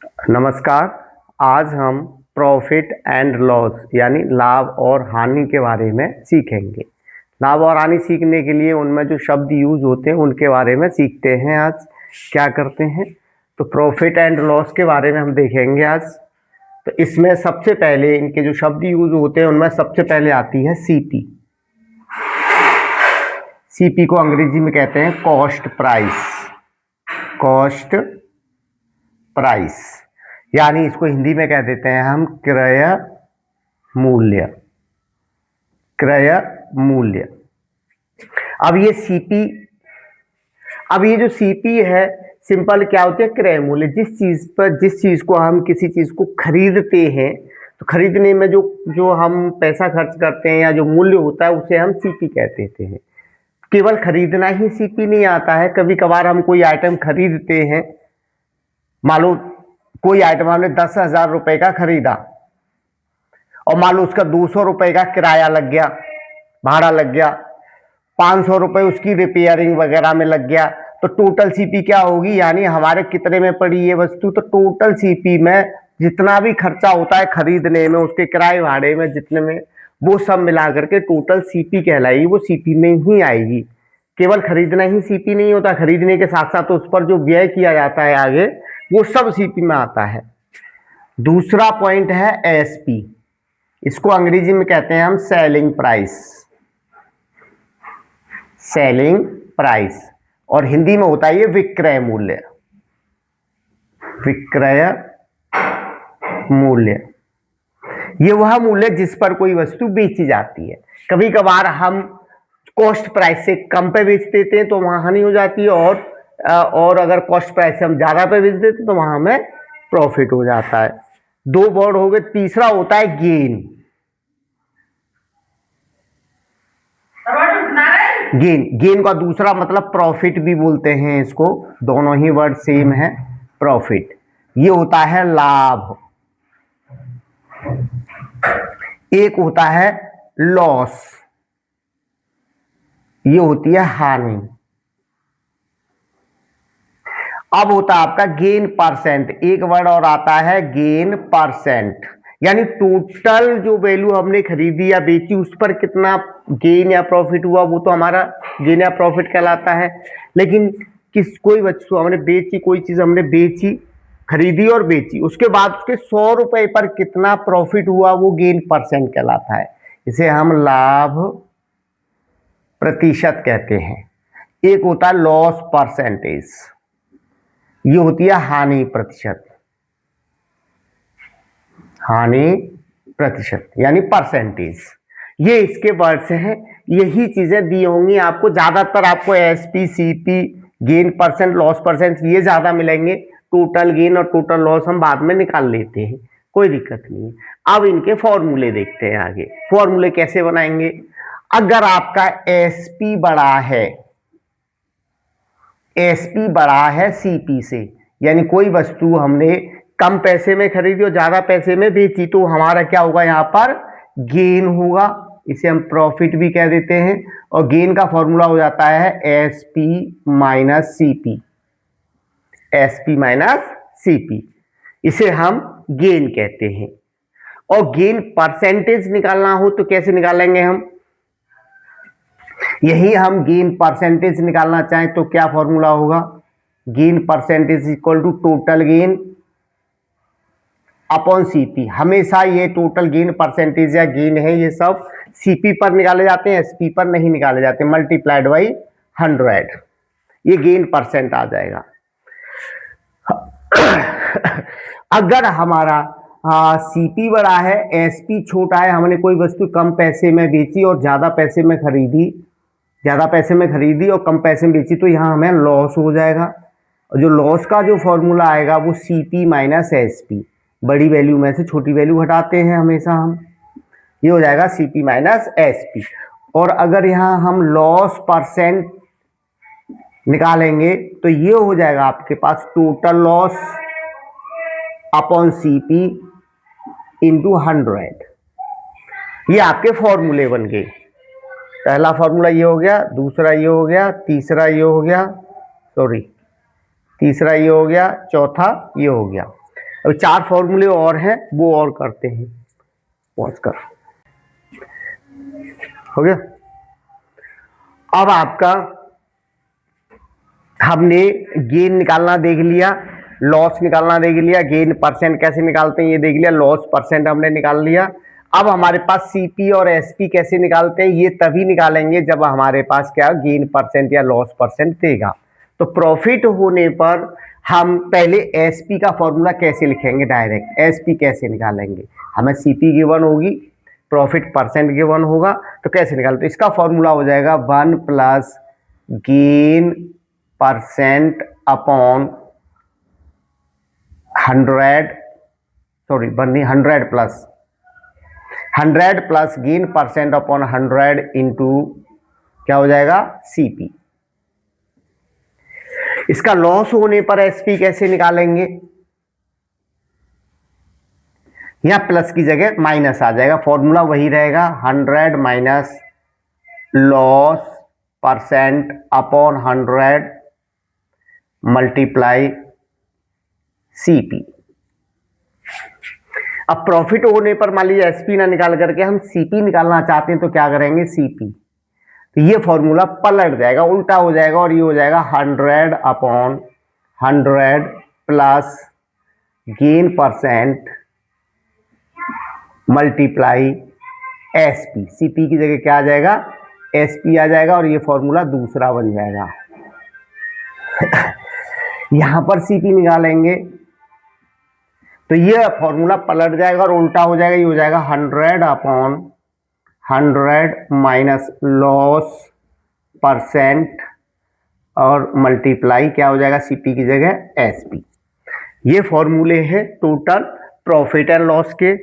नमस्कार। आज हम प्रॉफिट एंड लॉस यानी लाभ और हानि के बारे में सीखेंगे। लाभ और हानि सीखने के लिए उनमें जो शब्द यूज होते हैं उनके बारे में सीखते हैं। आज क्या करते हैं तो प्रॉफिट एंड लॉस के बारे में हम देखेंगे आज। तो इसमें सबसे पहले इनके जो शब्द यूज होते हैं उनमें सबसे पहले आती है सीपी। सीपी को अंग्रेजी में कहते हैं कॉस्ट प्राइस। कॉस्ट प्राइस यानी इसको हिंदी में कह देते हैं हम क्रय मूल्य। क्रय मूल्य। अब ये सीपी, अब ये जो सीपी है सिंपल क्या होती है, क्रय मूल्य। जिस चीज को हम किसी चीज को खरीदते हैं तो खरीदने में जो हम पैसा खर्च करते हैं या जो मूल्य होता है उसे हम सीपी कहते हैं। केवल खरीदना ही सीपी नहीं आता है, कभी कभार हम कोई आइटम खरीदते हैं। मान लो कोई आइटम हमने 10,000 रुपए का खरीदा और मान लो उसका 200 रुपए का किराया लग गया, भाड़ा लग गया, 500 रुपए उसकी रिपेयरिंग वगैरह में लग गया, तो टोटल सीपी क्या होगी, यानी हमारे कितने में पड़ी ये वस्तु। तो टोटल सीपी में जितना भी खर्चा होता है खरीदने में, उसके किराए भाड़े में, जितने में, वो सब मिला करके टोटल सीपी कहलाएगी। वो सीपी में ही आएगी। केवल खरीदना ही सीपी नहीं होता, खरीदने के साथ साथ उस पर जो व्यय किया जाता है आगे वो सब सीपी में आता है। दूसरा पॉइंट है एसपी। इसको अंग्रेजी में कहते हैं हम सेलिंग प्राइस। सेलिंग प्राइस और हिंदी में होता है ये विक्रय मूल्य। विक्रय मूल्य ये वह मूल्य जिस पर कोई वस्तु बेची जाती है। कभी कभार हम कॉस्ट प्राइस से कम पे बेच देते हैं तो वहां हानि हो जाती है, और अगर कॉस्ट प्राइस से हम ज्यादा पे बेच देते हैं तो वहां हमें प्रॉफिट हो जाता है। दो वर्ड हो गए। तीसरा होता है गेन। गेन का दूसरा मतलब प्रॉफिट भी बोलते हैं इसको, दोनों ही वर्ड सेम है। प्रॉफिट ये होता है लाभ। एक होता है लॉस, ये होती है हानि। अब होता है आपका गेन परसेंट। एक वर्ड और आता है गेन परसेंट, यानी टोटल जो वैल्यू हमने खरीदी या बेची उस पर कितना गेन या प्रॉफिट हुआ, वो तो हमारा गेन या प्रॉफिट कहलाता है। लेकिन कोई वस्तु हमने बेची, कोई चीज हमने बेची, खरीदी और बेची, उसके बाद उसके 100 रुपए पर कितना प्रॉफिट हुआ वो गेन परसेंट कहलाता है। इसे हम लाभ प्रतिशत कहते हैं। एक होता है लॉस परसेंटेज, ये होती है हानि प्रतिशत। हानि प्रतिशत यानी परसेंटेज। ये इसके वर्ड्स हैं। यही चीजें दी होंगी आपको। ज्यादातर आपको SP, CP, gain percent, loss percent ये ज्यादा मिलेंगे। टोटल गेन और टोटल लॉस हम बाद में निकाल लेते हैं, कोई दिक्कत नहीं है। अब इनके फॉर्मूले देखते हैं आगे। फॉर्मूले कैसे बनाएंगे। अगर आपका एसपी बड़ा है, एसपी बड़ा है सीपी से, यानी कोई वस्तु हमने कम पैसे में खरीदी और ज्यादा पैसे में बेची, तो हमारा क्या होगा, यहां पर गेन होगा। इसे हम प्रॉफिट भी कह देते हैं। और गेन का फॉर्मूला हो जाता है SP minus CP. SP minus CP, इसे हम गेन कहते हैं। और गेन परसेंटेज निकालना हो तो कैसे निकालेंगे हम, यही हम गेन परसेंटेज निकालना चाहें तो क्या फॉर्मूला होगा, gain percentage equal to total gain upon CP. हमेशा ये टोटल गेन परसेंटेज या गेन है ये सब सीपी पर निकाले जाते हैं, एसपी पर नहीं निकाले जाते। मल्टीप्लाइड बाई 100 ये गेन परसेंट आ जाएगा। अगर हमारा सीपी बड़ा है, एसपी छोटा है, हमने कोई वस्तु कम पैसे में बेची और ज्यादा पैसे में खरीदी, और कम पैसे में बेची, तो यहां हमें लॉस हो जाएगा। और जो लॉस का जो फॉर्मूला आएगा वो सीपी माइनस एसपी। बड़ी वैल्यू में से छोटी वैल्यू घटाते हैं हमेशा हम, ये हो जाएगा सीपी माइनस एसपी। और अगर यहां हम लॉस परसेंट निकालेंगे तो ये हो जाएगा आपके पास total loss upon CP into 100। ये आपके फॉर्मूले बन गए। पहला फॉर्मूला ये हो गया, दूसरा ये हो गया, तीसरा ये हो गया, तीसरा ये हो गया, चौथा ये हो गया। अब 4 फॉर्मूले और हैं, वो और करते हैं। पॉज कर, हो गया। अब आपका हमने गेन निकालना देख लिया, लॉस निकालना देख लिया, गेन परसेंट कैसे निकालते हैं ये देख लिया, लॉस परसेंट हमने निकाल लिया। अब हमारे पास सीपी और एसपी कैसे निकालते हैं ये तभी निकालेंगे जब हमारे पास क्या गेन परसेंट या लॉस परसेंट देगा। तो प्रॉफिट होने पर हम पहले एसपी का फॉर्मूला कैसे लिखेंगे, डायरेक्ट एसपी कैसे निकालेंगे, हमें सीपी गिवन होगी, प्रॉफिट परसेंट गिवन होगा, तो कैसे निकालते, तो इसका फॉर्मूला हो जाएगा 1 plus gain percent upon 100, sorry 100 plus 100 plus gain percent upon 100 into क्या हो जाएगा सीपी। इसका लॉस होने पर एसपी कैसे निकालेंगे, यहां प्लस की जगह माइनस आ जाएगा, फॉर्मूला वही रहेगा 100 minus loss percent upon 100 multiply CP. अब प्रॉफिट होने पर मान लीजिए एसपी ना निकाल करके हम सीपी निकालना चाहते हैं तो क्या करेंगे, सीपी, तो ये फॉर्मूला पलट जाएगा, उल्टा हो जाएगा और ये हो जाएगा 100 upon 100 plus gain percent multiply SP. CP की जगह क्या आ जाएगा, एसपी आ जाएगा और ये फॉर्मूला दूसरा बन जाएगा। यहां पर सीपी निकालेंगे तो ये फॉर्मूला पलट जाएगा और उल्टा हो जाएगा, ये हो जाएगा 100 अपॉन 100 माइनस लॉस परसेंट और मल्टीप्लाई क्या हो जाएगा सीपी की जगह एसपी। ये फॉर्मूले हैं टोटल प्रॉफिट एंड लॉस के।